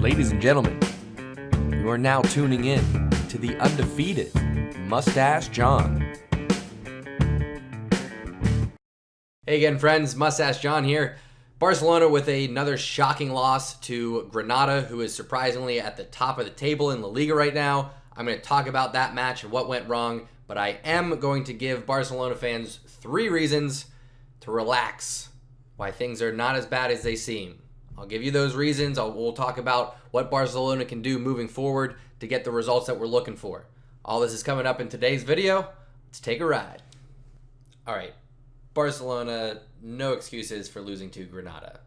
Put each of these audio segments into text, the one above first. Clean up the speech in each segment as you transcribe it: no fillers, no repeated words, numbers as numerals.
Ladies and gentlemen, you are now tuning in to the undefeated Moustache John. Hey again, friends, Moustache John here. Barcelona with another shocking loss to Granada, who is surprisingly at the top of the table in La Liga right now. I'm going to talk about that match and what went wrong, but I am going to give Barcelona fans 3 reasons to relax, why things are not as bad as they seem. I'll give you those reasons. We'll talk about what Barcelona can do moving forward to get the results that we're looking for. All this is coming up in today's video. Let's take a ride. All right, Barcelona, no excuses for losing to Granada.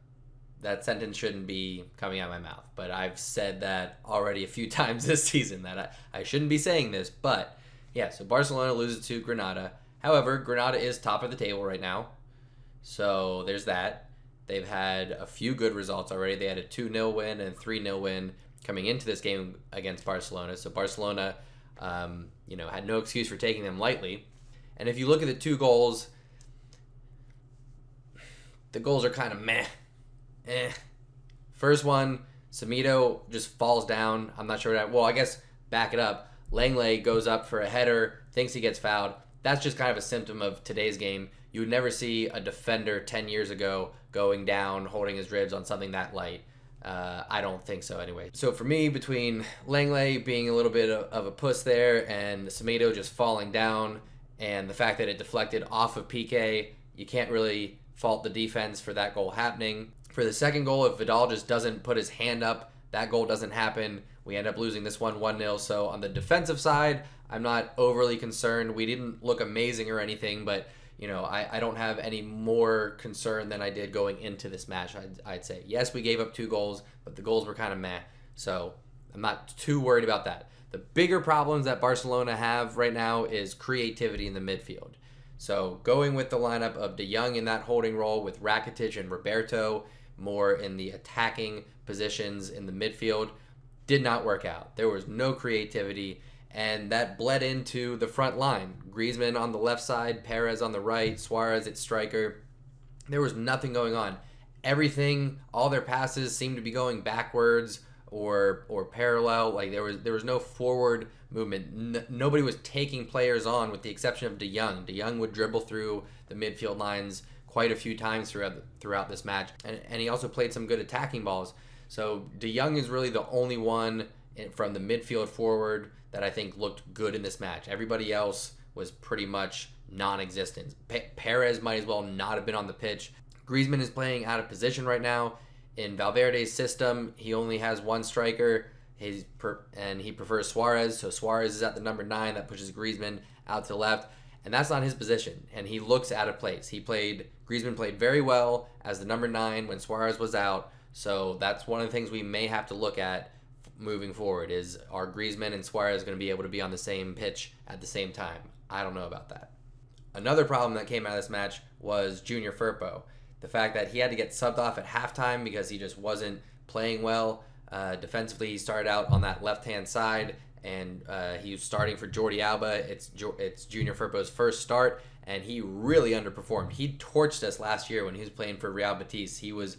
That sentence shouldn't be coming out of my mouth, but I've said that already a few times this season that I shouldn't be saying this, but yeah, so Barcelona loses to Granada. However, Granada is top of the table right now, so there's that. They've had a few good results already. They had a 2-0 win and a 3-0 win coming into this game against Barcelona. So Barcelona, had no excuse for taking them lightly. And if you look at the 2 goals, the goals are kind of meh. First one, Semedo just falls down. I'm not sure I guess back it up. Langley goes up for a header, thinks he gets fouled. That's just kind of a symptom of today's game. You would never see a defender 10 years ago going down, holding his ribs on something that light. I don't think so anyway. So for me, between Langley being a little bit of a puss there and Semedo just falling down and the fact that it deflected off of PK, you can't really fault the defense for that goal happening. For the second goal, if Vidal just doesn't put his hand up, that goal doesn't happen. We end up losing this one 1-0. So on the defensive side, I'm not overly concerned. We didn't look amazing or anything, but I don't have any more concern than I did going into this match, I'd say. Yes, we gave up 2 goals, but the goals were kind of meh. So I'm not too worried about that. The bigger problems that Barcelona have right now is creativity in the midfield. So going with the lineup of De Jong in that holding role with Rakitic and Roberto more in the attacking positions in the midfield did not work out. There was no creativity, and that bled into the front line. Griezmann on the left side, Perez on the right, Suarez at striker. There was nothing going on. Everything, all their passes seemed to be going backwards or parallel. Like there was no forward movement. Nobody was taking players on with the exception of De Jong. De Jong would dribble through the midfield lines quite a few times throughout this match. And he also played some good attacking balls. So De Jong is really the only one from the midfield forward that I think looked good in this match. Everybody else was pretty much non-existent. Perez might as well not have been on the pitch. Griezmann is playing out of position right now. In Valverde's system, he only has one striker, and he prefers Suarez. So Suarez is at the number 9. That pushes Griezmann out to the left, and that's not his position, and he looks out of place. Griezmann played very well as the number 9 when Suarez was out, so that's one of the things we may have to look at moving forward is, are Griezmann and Suarez going to be able to be on the same pitch at the same time? I don't know about that. Another problem that came out of this match was Junior Firpo. The fact that he had to get subbed off at halftime because he just wasn't playing well. Defensively, he started out on that left-hand side, and he was starting for Jordi Alba. It's Junior Firpo's first start, and he really underperformed. He torched us last year when he was playing for Real Betis. He was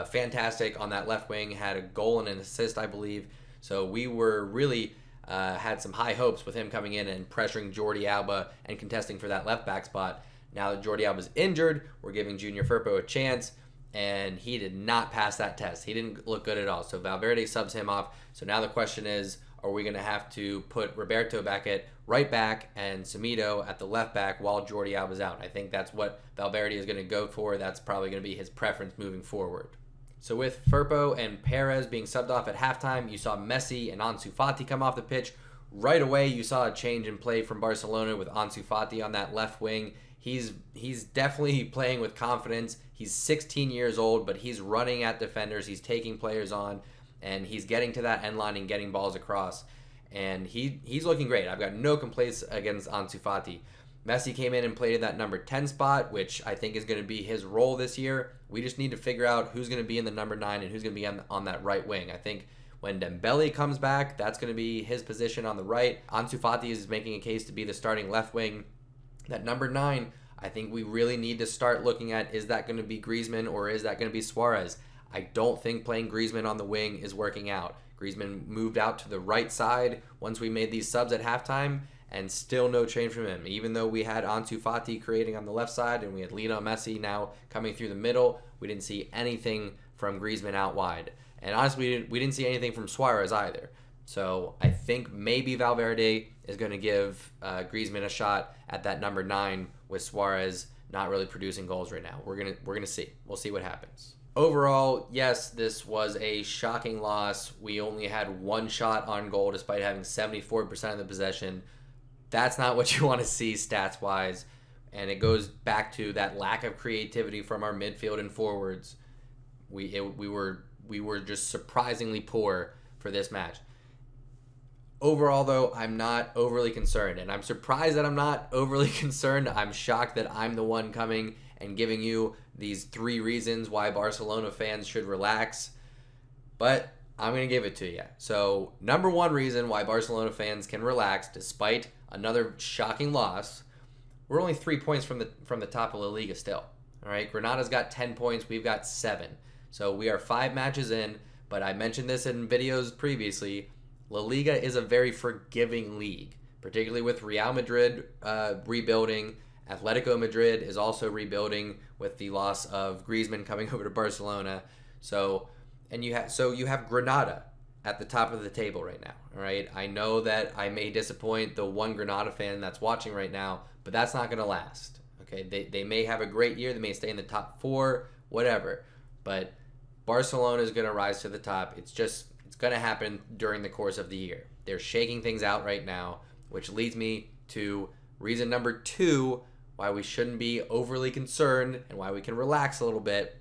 fantastic on that left wing, had a goal and an assist, I believe. So we were really had some high hopes with him coming in and pressuring Jordi Alba and contesting for that left back spot. Now that Jordi Alba's injured, we're giving Junior Firpo a chance, and he did not pass that test. He didn't look good at all. So Valverde subs him off. So now the question is, are we going to have to put Roberto back at right back and Semedo at the left back while Jordi Alba's out? I think that's what Valverde is going to go for. That's probably going to be his preference moving forward. So with Firpo and Perez being subbed off at halftime, you saw Messi and Ansu Fati come off the pitch. Right away, you saw a change in play from Barcelona with Ansu Fati on that left wing. He's definitely playing with confidence. He's 16 years old, but he's running at defenders. He's taking players on, and he's getting to that end line and getting balls across. And he's looking great. I've got no complaints against Ansu Fati. Messi came in and played in that number 10 spot, which I think is going to be his role this year. We just need to figure out who's going to be in the number 9 and who's going to be on that right wing. I think when Dembele comes back, that's going to be his position on the right. Ansu Fati is making a case to be the starting left wing. That number 9, I think we really need to start looking at, is that going to be Griezmann or is that going to be Suarez? I don't think playing Griezmann on the wing is working out. Griezmann moved out to the right side once we made these subs at halftime, and still no change from him. Even though we had Ansu Fati creating on the left side and we had Lionel Messi now coming through the middle, we didn't see anything from Griezmann out wide. And honestly, we didn't see anything from Suarez either. So I think maybe Valverde is going to give Griezmann a shot at that number 9 with Suarez not really producing goals right now. We're gonna see. We'll see what happens. Overall, yes, this was a shocking loss. We only had one shot on goal despite having 74% of the possession. That's not what you want to see stats-wise. And it goes back to that lack of creativity from our midfield and forwards. We were just surprisingly poor for this match. Overall, though, I'm not overly concerned. And I'm surprised that I'm not overly concerned. I'm shocked that I'm the one coming and giving you these 3 reasons why Barcelona fans should relax. But I'm going to give it to you. So, number 1 reason why Barcelona fans can relax despite another shocking loss, we're only 3 points from the top of La Liga still. All right, Granada's got 10 points. We've got 7. So we are 5 matches in, but I mentioned this in videos previously. La Liga is a very forgiving league, particularly with Real Madrid rebuilding. Atletico Madrid is also rebuilding with the loss of Griezmann coming over to Barcelona. So you have Granada at the top of the table right now. All right, I know that I may disappoint the one Granada fan that's watching right now, but that's not going to last. Okay, they may have a great year, they may stay in the top 4, whatever, but Barcelona is going to rise to the top. It's going to happen during the course of the year. They're shaking things out right now, which leads me to reason number 2 why we shouldn't be overly concerned and why we can relax a little bit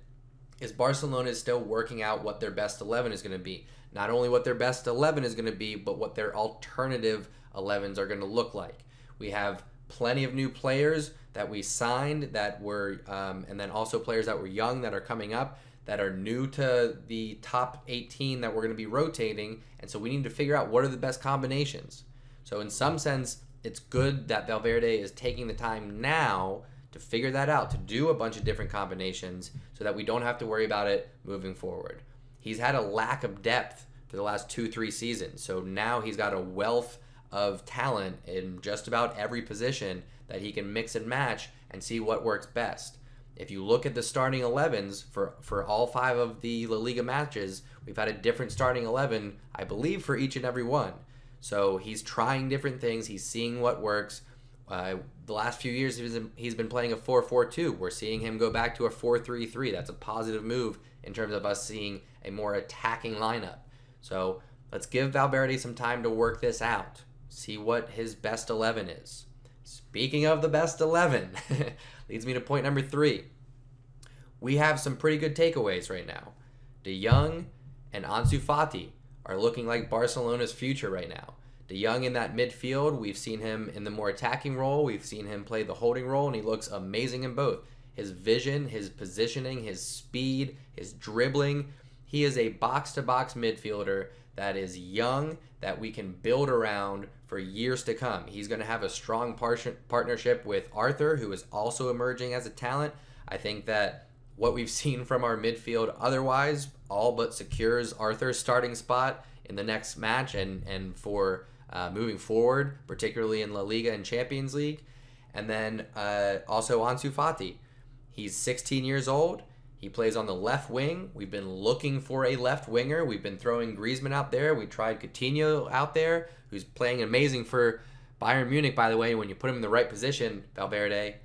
is Barcelona is still working out what their best 11 is going to be. Not only what their best 11 is going to be, but what their alternative 11s are going to look like. We have plenty of new players that we signed that were, and then also players that were young that are coming up that are new to the top 18 that we're going to be rotating, and so we need to figure out what are the best combinations. So in some sense, it's good that Valverde is taking the time now to figure that out, to do a bunch of different combinations so that we don't have to worry about it moving forward. He's had a lack of depth for the last 2-3 seasons, so now he's got a wealth of talent in just about every position that he can mix and match and see what works best. If you look at the starting 11s for all 5 of the La Liga matches, we've had a different starting 11, I believe, for each and every one. So he's trying different things. He's seeing what works. The last few years, he's been playing a 4-4-2. We're seeing him go back to a 4-3-3. That's a positive move in terms of us seeing a more attacking lineup. So let's give Valverde some time to work this out. See what his best 11 is. Speaking of the best 11, leads me to point number 3. We have some pretty good takeaways right now. De Jong and Ansu Fati are looking like Barcelona's future right now. De Jong in that midfield, we've seen him in the more attacking role. We've seen him play the holding role, and he looks amazing in both. His vision, his positioning, his speed, his dribbling. He is a box-to-box midfielder that is young, that we can build around for years to come. He's going to have a strong partnership with Arthur, who is also emerging as a talent. I think that what we've seen from our midfield otherwise all but secures Arthur's starting spot in the next match and for moving forward, particularly in La Liga and Champions League. And then also Ansu Fati. He's 16 years old. He plays on the left wing. We've been looking for a left winger. We've been throwing Griezmann out there. We tried Coutinho out there, who's playing amazing for Bayern Munich, by the way, when you put him in the right position, Valverde.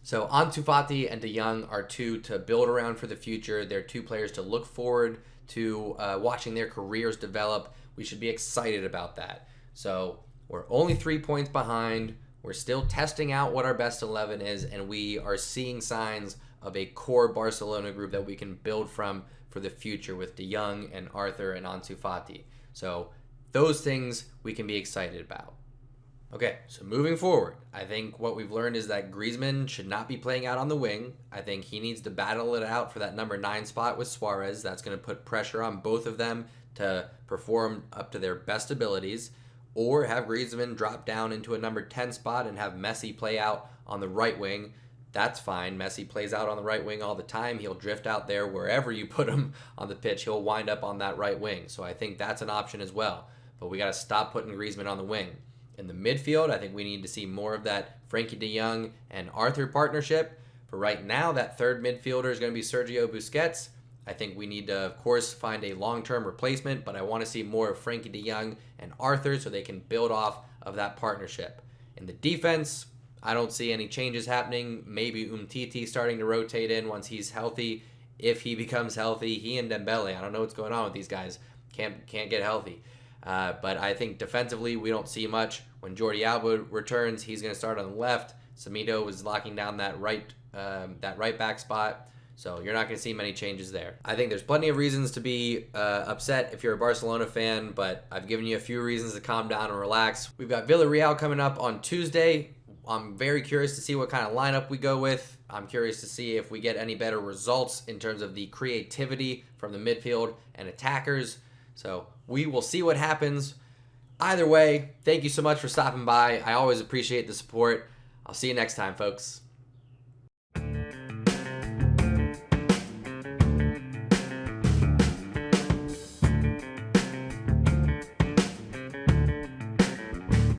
So Ansu Fati and De Jong are 2 to build around for the future. They're 2 players to look forward to watching their careers develop. We should be excited about that. So we're only 3 points behind. We're still testing out what our best 11 is, and we are seeing signs of a core Barcelona group that we can build from for the future with De Jong and Arthur and Ansu Fati. So those things we can be excited about. Okay, so moving forward, I think what we've learned is that Griezmann should not be playing out on the wing. I think he needs to battle it out for that number 9 spot with Suarez. That's going to put pressure on both of them to perform up to their best abilities. Or have Griezmann drop down into a number 10 spot and have Messi play out on the right wing. That's fine. Messi plays out on the right wing all the time. He'll drift out there wherever you put him on the pitch. He'll wind up on that right wing. So I think that's an option as well. But we got to stop putting Griezmann on the wing. In the midfield, I think we need to see more of that Frankie de Jong and Arthur partnership. For right now, that third midfielder is going to be Sergio Busquets. I think we need to, of course, find a long-term replacement, but I want to see more of Frankie de Jong and Arthur so they can build off of that partnership. In the defense, I don't see any changes happening. Maybe Umtiti starting to rotate in once he's healthy. If he becomes healthy, he and Dembele, I don't know what's going on with these guys. Can't get healthy. But I think defensively, we don't see much. When Jordi Alba returns, he's going to start on the left. Semedo is locking down that right back spot. So you're not going to see many changes there. I think there's plenty of reasons to be upset if you're a Barcelona fan, but I've given you a few reasons to calm down and relax. We've got Villarreal coming up on Tuesday. I'm very curious to see what kind of lineup we go with. I'm curious to see if we get any better results in terms of the creativity from the midfield and attackers. So we will see what happens. Either way, thank you so much for stopping by. I always appreciate the support. I'll see you next time, folks.